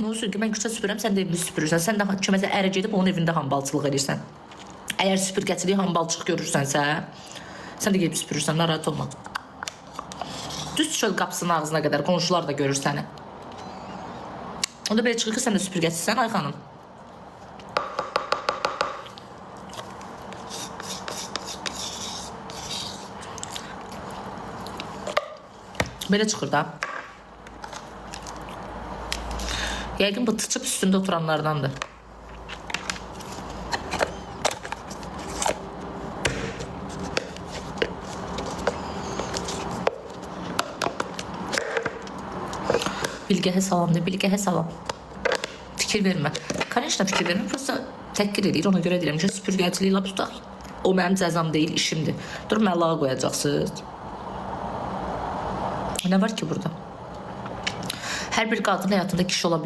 Ne olsun ki mən küçə süpürürəm, sən də evini süpürürsən. Sən də kiməsə ərə gedib onun evində hambalçılıq edirsən. Əgər süpürgəçiliyi hambalçıq görürsənsə, sən də gedib süpürürsən, narahat olma. Düz çöl qapısının ağzına qədər qonşular da görür səni. Onda belə çıxır ki, sən də süpürgəçisən, ay xanım. Belə çıxır da. Yəqin bu tıçıb üstündə oturanlardandır. Bilgəhə salam de, bilgəhə salam. Fikir vermə. Конечно, fikir vermə. Prosta təhqir edir, ona görə deyirəm ki, süpürgəçiliyi lap tutaq. O mənim cəzam deyil, işimdir. Dur, mən lağa qoyacaqsınız. Ne var ki burada? Her bir qadın həyatında kişi ola bilər.